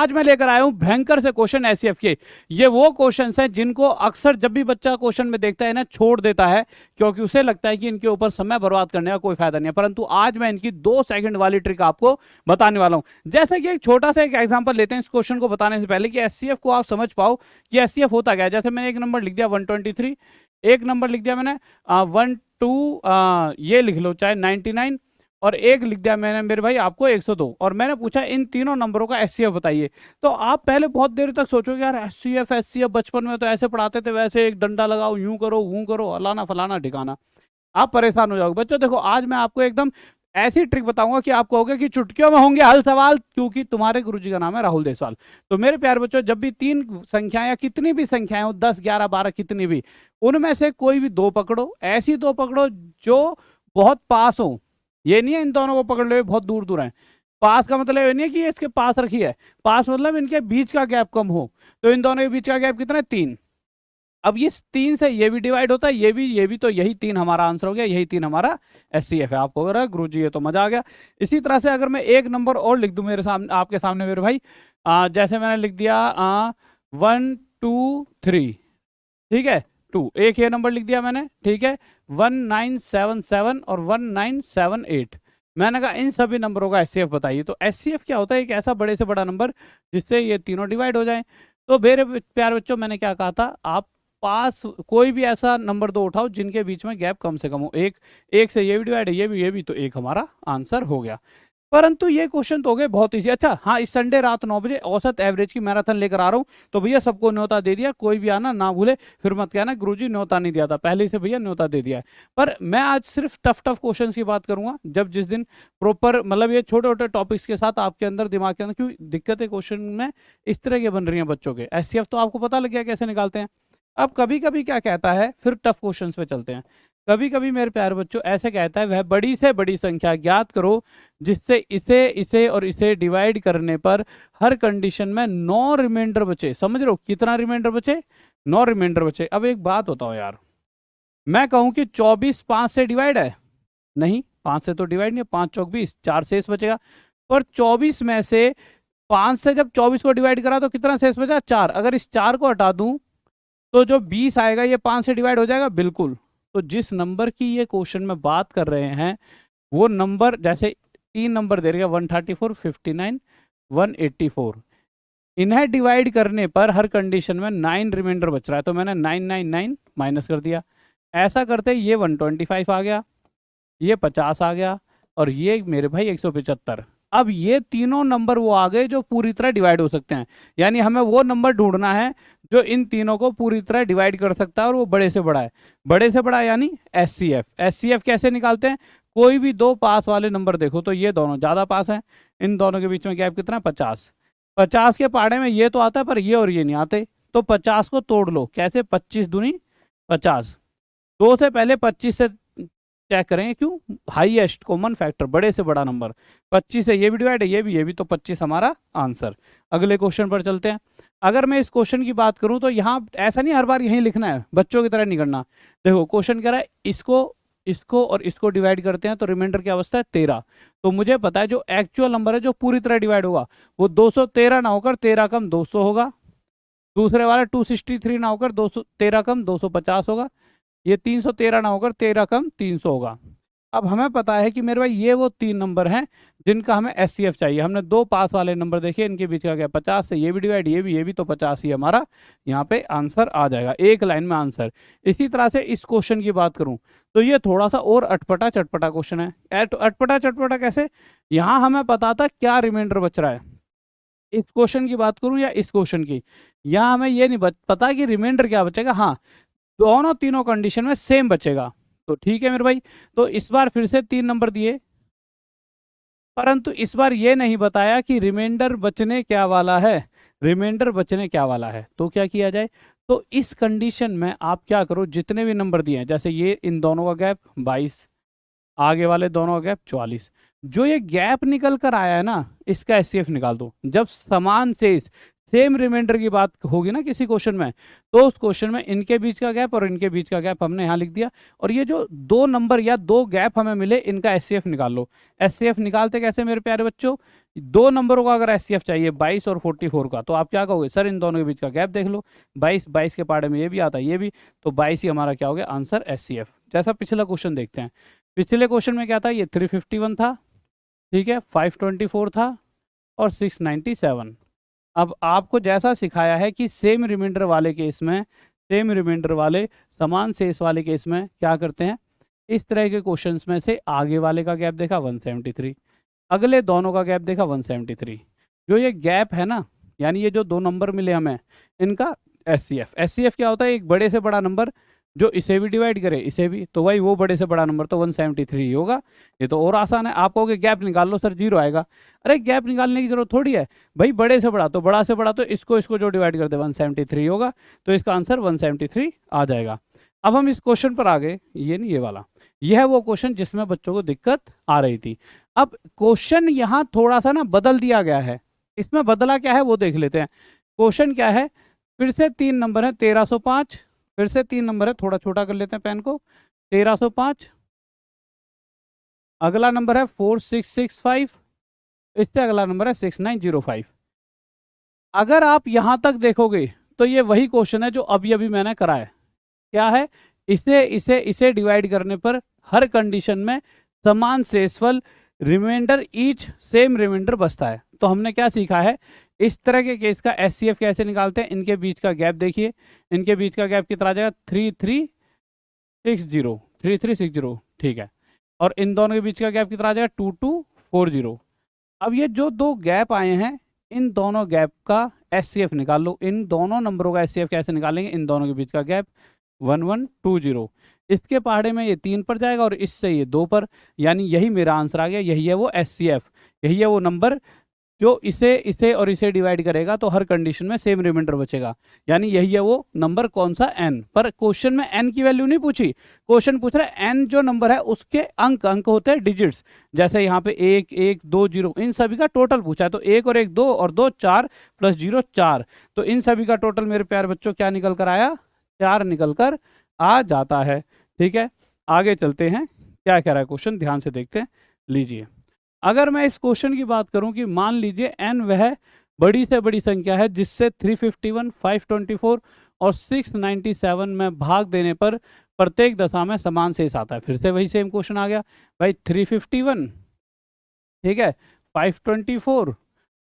आज मैं लेकर आया हूं भयंकर से क्वेश्चन एचसीएफ के। ये वो क्वेश्चंस हैं जिनको अक्सर जब भी बच्चा क्वेश्चन में देखता है ना छोड़ देता है, क्योंकि उसे लगता है कि इनके ऊपर समय बर्बाद करने का कोई फायदा नहीं है। परंतु आज मैं इनकी 2 सेकंड वाली ट्रिक आपको बताने वाला हूं। जैसे कि एक छोटा सा एक एग्जांपल लेते हैं इस क्वेश्चन को बताने से पहले, कि एचसीएफ को आप समझ पाओ कि एचसीएफ होता क्या है। जैसे मैंने एक नंबर लिख दिया 123, एक नंबर लिख दिया मैंने 1 2 ये लिख लो चाहे 99, और एक लिख दिया मैंने मेरे भाई आपको 102, और मैंने पूछा इन तीनों नंबरों का एचसीएफ बताइए। तो आप पहले बहुत देर तक सोचोगे यार एचसीएफ एचसीएफ बचपन में तो ऐसे पढ़ाते थे, वैसे एक डंडा लगाओ, यूं करो वूं करो, अलाना फलाना ठिकाना, आप परेशान हो जाओगे। बच्चों देखो आज मैं आपको एकदम ऐसी ट्रिक बताऊंगा कि आप कहोगे कि चुटकियों में होंगे हल सवाल, क्योंकि तुम्हारे गुरुजी का नाम है राहुल देसवाल। तो मेरे प्यारे बच्चों, जब भी 3 संख्याएं या कितनी भी संख्याएं हो, 10 11 12 कितनी भी, उनमें से कोई भी 2 पकड़ो, ऐसी 2 पकड़ो जो बहुत पास हो। ये नहीं है इन दोनों को पकड़ लो बहुत दूर दूर है। पास का मतलब ये नहीं है कि इसके पास रखी है, पास मतलब इनके बीच का गैप कम हो। तो इन दोनों के बीच का गैप कितना है? 3। अब ये 3 से ये भी डिवाइड होता है, ये भी, तो यही 3 हमारा आंसर हो गया, यही 3 हमारा एचसीएफ है। आपको अगर गुरुजी ये तो मजा आ गया। इसी तरह से अगर मैं एक नंबर और लिख दूं मेरे सामने, आपके सामने मेरे भाई, जैसे मैंने लिख दिया 1 2 3, ठीक है 2, एक ये नंबर लिख दिया मैंने, ठीक है 1977 और 1978। मैंने कहा इन सभी नंबरों का एचसीएफ बताइए। तो एचसीएफ क्या होता है? एक ऐसा बड़े से बड़ा नंबर जिससे ये तीनों डिवाइड हो जाएं। तो मेरे प्यारे बच्चों, मैंने क्या कहा था, आप पास कोई भी ऐसा नंबर 2 उठाओ जिनके बीच में गैप कम से कम हो। एक से ये भी डिवाइड है, ये भी, तो एक हमारा आंसर हो गया। परंतु ये क्वेश्चन तो हो गए बहुत इजी। अच्छा हाँ, इस संडे रात 9 बजे औसत एवरेज की मैराथन लेकर आ रहा हूँ, तो भैया सबको न्योता दे दिया, कोई भी आना ना भूले, फिर मत कहना गुरुजी न्योता नहीं दिया था, पहले से भैया न्योता दे दिया है। पर मैं आज सिर्फ टफ क्वेश्चन की बात करूंगा, जब जिस दिन प्रॉपर मतलब ये छोटे छोटे टॉपिक्स के साथ आपके अंदर दिमाग के अंदर, क्योंकि दिक्कतें क्वेश्चन में इस तरह की बन रही हैं बच्चों के। एचसीएफ तो आपको पता लग गया कैसे निकालते हैं। अब कभी कभी क्या कहता है, फिर टफ क्वेश्चन पे चलते हैं। कभी कभी मेरे प्यारे बच्चों ऐसे कहता है, वह बड़ी से बड़ी संख्या ज्ञात करो जिससे इसे इसे और इसे डिवाइड करने पर हर कंडीशन में 9 रिमाइंडर बचे। समझ रहे हो कितना रिमाइंडर बचे? 9 रिमाइंडर बचे। अब एक बात बताओ यार, मैं कहूं कि 24 5 से डिवाइड है? नहीं, 5 से तो डिवाइड नहीं है, 5 चौक 20, 4 शेष बचेगा। पर 24 में से 5 से जब 24 को डिवाइड करा तो कितना शेष बचा? 4। अगर इस 4 को हटा दूं तो जो 20 आएगा ये 5 से डिवाइड हो जाएगा, बिल्कुल। तो जिस नंबर की ये क्वेश्चन में बात कर रहे हैं वो नंबर, जैसे 3 नंबर दे रहे हैं 134, 59, 184, इन्हें डिवाइड करने पर हर कंडीशन में 9 रिमाइंडर बच रहा है, तो मैंने 999 माइनस कर दिया। ऐसा करते ये 125 आ गया, ये 50 आ गया, और ये मेरे भाई 175। अब ये तीनों नंबर वो आ गए जो पूरी तरह डिवाइड हो सकते हैं, यानी हमें वो नंबर ढूंढना है जो इन तीनों को पूरी तरह डिवाइड कर सकता है, और वो बड़े से बड़ा है। बड़े से बड़ा यानी एचसीएफ। एचसीएफ कैसे निकालते हैं? कोई भी 2 पास वाले नंबर देखो, तो ये दोनों ज्यादा पास हैं, इन दोनों के बीच में गैप कितना है? 50। 50 के पहाड़े में ये तो आता है, पर ये और ये नहीं आते, तो 50 को तोड़ लो। कैसे? 25 दूनी 50। 2 से पहले 25 से चेक करेंगे, क्यों? हाईएस्ट कॉमन फैक्टर, बड़े से बड़ा नंबर। 25 से ये भी डिवाइड है, ये भी, तो 25 हमारा आंसर। अगले क्वेश्चन पर चलते हैं। अगर मैं इस क्वेश्चन की बात करूं तो यहाँ ऐसा नहीं हर बार यहीं लिखना है, बच्चों की तरह नहीं करना। देखो क्वेश्चन कह रहा है इसको और इसको डिवाइड करते हैं तो रिमाइंडर की अवस्था है 13। तो मुझे पता है जो एक्चुअल नंबर है जो पूरी तरह डिवाइड होगा वो 213 ना होकर 13 कम 200 होगा। दूसरे वाला 263 ना होकर 213 कम 250 होगा। ये 313 ना होकर 13 कम 300 होगा। अब हमें पता है कि मेरे भाई ये वो 3 नंबर हैं जिनका हमें एचसीएफ चाहिए। हमने 2 पास वाले नंबर देखे, इनके बीच का क्या? 50 से ये भी डिवाइड, ये भी, तो 50 ही हमारा यहाँ पे आंसर आ जाएगा, एक लाइन में आंसर। इसी तरह से इस क्वेश्चन की बात करूं तो ये थोड़ा सा और अटपटा चटपटा क्वेश्चन है। अटपटा चटपटा कैसे? यहाँ हमें पता था क्या रिमाइंडर बच रहा है। इस क्वेश्चन की बात करूं या इस क्वेश्चन की, यहाँ हमें ये नहीं पता कि रिमाइंडर क्या बचेगा। हाँ, दोनों तीनों कंडीशन में सेम बचेगा, तो ठीक है मेरे भाई। तो इस बार फिर से 3 नंबर दिए, परंतु इस बार ये नहीं बताया कि रिमाइंडर बचने क्या वाला है। रिमाइंडर बचने क्या वाला है तो क्या किया जाए? तो इस कंडीशन में आप क्या करो, जितने भी नंबर दिए हैं, जैसे ये इन दोनों का गैप 22, आगे वाले दोनों का गैप 44, जो ये गैप निकल कर आया है ना, इसका एचसीएफ निकाल दो। जब समान शेष सेम रिमाइंडर की बात होगी ना किसी क्वेश्चन में, तो उस क्वेश्चन में इनके बीच का गैप और इनके बीच का गैप हमने यहाँ लिख दिया। और ये जो दो नंबर या दो गैप हमें मिले, इनका एचसीएफ निकाल लो। एचसीएफ निकालते कैसे मेरे प्यारे बच्चों, दो नंबरों का अगर एचसीएफ चाहिए 22 और 44 का, तो आप क्या कहोगे, सर इन दोनों के बीच का गैप देख लो। 22 के पार्ट में ये भी आता है ये भी, तो 22 ही हमारा क्या हो गया आंसर एचसीएफ। जैसा पिछला क्वेश्चन देखते हैं। पिछले क्वेश्चन में क्या था, ये 351 था, ठीक है, 524 था और 697। अब आपको जैसा सिखाया है कि सेम रिमाइंडर वाले केस में, सेम रिमाइंडर वाले समान शेष वाले केस में क्या करते हैं, इस तरह के क्वेश्चंस में से आगे वाले का गैप देखा 173, अगले दोनों का गैप देखा 173। जो ये गैप है ना, यानी ये जो दो नंबर मिले हमें, इनका एचसीएफ। एचसीएफ क्या होता है, एक बड़े से बड़ा नंबर जो इसे भी डिवाइड करे इसे भी, तो भाई वो बड़े से बड़ा नंबर तो 173 ही होगा। ये तो और आसान है। आप कहोगे गैप निकाल लो सर 0 आएगा, अरे गैप निकालने की जरूरत थोड़ी है भाई, बड़े से बड़ा तो बड़ा से बड़ा, तो इसको जो डिवाइड कर दे 173 होगा, तो इसका आंसर 173 आ जाएगा। अब हम इस क्वेश्चन पर आ गए, ये नहीं ये वाला, यह है वो क्वेश्चन जिसमें बच्चों को दिक्कत आ रही थी। अब क्वेश्चन यहाँ थोड़ा सा ना बदल दिया गया है। इसमें बदला क्या है वो देख लेते हैं। क्वेश्चन क्या है, फिर से 3 नंबर है 1305, फिर से 3 नंबर है, थोड़ा छोटा कर लेते हैं पेन को, 1305, अगला नंबर है 4665, इससे अगला नंबर है 6905। अगर आप यहां तक देखोगे तो ये वही क्वेश्चन है जो अभी अभी मैंने करा है। क्या है, इसे डिवाइड करने पर हर कंडीशन में समान शेषफल रिमाइंडर ईच सेम रिमाइंडर बचता है। तो हमने क्या सीखा है, इस तरह के केस का एचसीएफ कैसे निकालते हैं। इनके बीच का गैप देखिए, इनके बीच का गैप कितना आ जाएगा 3360, ठीक है। और इन दोनों के बीच का गैप कितना आ जाएगा 2240। अब ये जो दो गैप आए हैं, इन दोनों गैप का एचसीएफ निकाल लो। इन दोनों नंबरों का एचसीएफ कैसे निकालेंगे, इन दोनों के बीच का गैप 1120। इसके पहाड़े में ये 3 पर जाएगा और इससे ये 2 पर, यानी यही मेरा आंसर आ गया। यही है वो एचसीएफ, यही है वो नंबर जो इसे और इसे डिवाइड करेगा तो हर कंडीशन में सेम रिमाइंडर बचेगा। यानी यही है वो नंबर, कौन सा, n। पर क्वेश्चन में n की वैल्यू नहीं पूछी, क्वेश्चन पूछ रहा है n जो नंबर है उसके अंक होते हैं डिजिट्स। जैसे यहाँ पे 1 1 2 0, इन सभी का टोटल पूछा है, तो 1 और 1 2 और 2 4 प्लस 0 4, तो इन सभी का टोटल मेरे प्यारे बच्चों क्या निकल कर आया, 4 निकल कर आ जाता है। ठीक है, आगे चलते हैं, क्या कह रहा है क्वेश्चन, ध्यान से देखते हैं। लीजिए, अगर मैं इस क्वेश्चन की बात करूं कि मान लीजिए n वह बड़ी से बड़ी संख्या है जिससे 351, 524 और 697 में भाग देने पर प्रत्येक दशा में समान शेष आता है। फिर से वही सेम क्वेश्चन आ गया भाई, 351, ठीक है, 524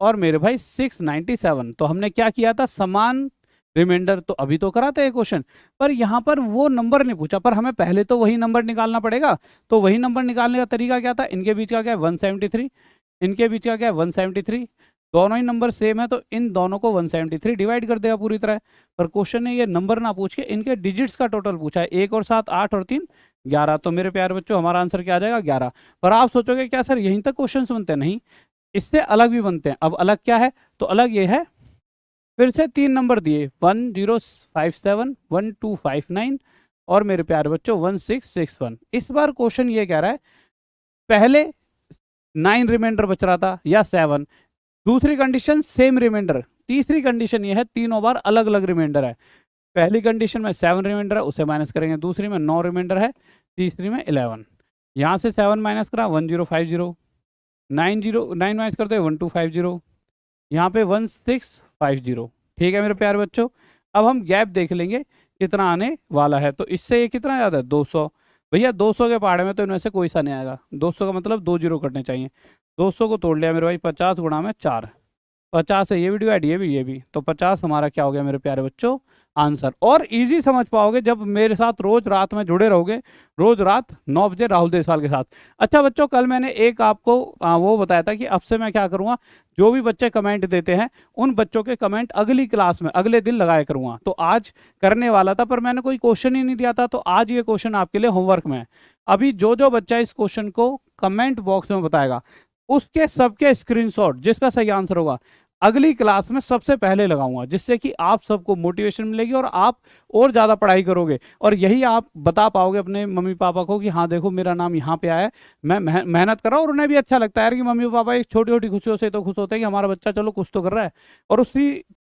और मेरे भाई 697। तो हमने क्या किया था, समान रिमाइंडर तो अभी तो करा था ये क्वेश्चन, पर यहाँ पर वो नंबर नहीं पूछा, पर हमें पहले तो वही नंबर निकालना पड़ेगा। तो वही नंबर निकालने का तरीका क्या था, इनके बीच का क्या है 173, इनके बीच का क्या है 173, दोनों ही नंबर सेम है तो इन दोनों को 173 डिवाइड कर देगा पूरी तरह। पर क्वेश्चन ने ये नंबर ना पूछ के इनके डिजिट्स का टोटल पूछा है, 1 और 7 8 और 3 11। तो मेरे प्यारे बच्चों हमारा आंसर क्या आ जाएगा 11। पर आप सोचोगे क्या सर यहीं तक क्वेश्चन बनते हैं, नहीं, इससे अलग भी बनते हैं। अब अलग क्या है, तो अलग ये है, फिर से 3 नंबर दिए 1057, 1259 और मेरे प्यारे बच्चों 1661। इस बार क्वेश्चन ये कह रहा है पहले 9 रिमाइंडर बच रहा था या 7, दूसरी कंडीशन सेम रिमाइंडर, तीसरी कंडीशन ये है तीनों बार अलग अलग रिमाइंडर है। पहली कंडीशन में 7 रिमाइंडर है, उसे माइनस करेंगे, दूसरी में 9 रिमाइंडर है, तीसरी में 11। यहाँ से 7 माइनस करा 1050, 9 माइनस करते 1250, यहाँ पे 1650। ठीक है मेरे प्यारे बच्चों, अब हम गैप देख लेंगे कितना आने वाला है। तो इससे ये कितना ज़्यादा है 200, भैया 200 के पहाड़े में तो इनमें से कोई सा नहीं आएगा। 200 का मतलब 2 जीरो कटने चाहिए, 200 को तोड़ लिया मेरे भाई, 50 गुणा में 4, 50 है ये भी डिवाइड, ये भी, तो 50 हमारा क्या हो गया मेरे प्यारे बच्चों आंसर। और इजी समझ पाओगे जब मेरे साथ रोज रात में जुड़े रहोगे, रोज रात 9 बजे राहुल देसवाल के साथ। अच्छा बच्चों, कल मैंने एक आपको वो बताया था कि अब से मैं क्या करूँगा, जो भी बच्चे कमेंट देते हैं उन बच्चों के कमेंट अगली क्लास में अगले दिन लगाया करूँगा। तो आज करने वाला था पर मैंने कोई क्वेश्चन ही नहीं दिया था, तो आज ये क्वेश्चन आपके लिए होमवर्क में है। अभी जो बच्चा इस क्वेश्चन को कमेंट बॉक्स में बताएगा उसके सबके स्क्रीनशॉट, जिसका सही आंसर होगा अगली क्लास में सबसे पहले लगाऊंगा, जिससे कि आप सबको मोटिवेशन मिलेगी और आप और ज़्यादा पढ़ाई करोगे। और यही आप बता पाओगे अपने मम्मी पापा को कि हाँ देखो मेरा नाम यहाँ पे आया है, मैं मेहनत कर रहा हूँ, और उन्हें भी अच्छा लगता है यार कि मम्मी पापा एक छोटी छोटी खुशियों से तो खुश होते हैं कि हमारा बच्चा चलो कुछ तो कर रहा है। और उसी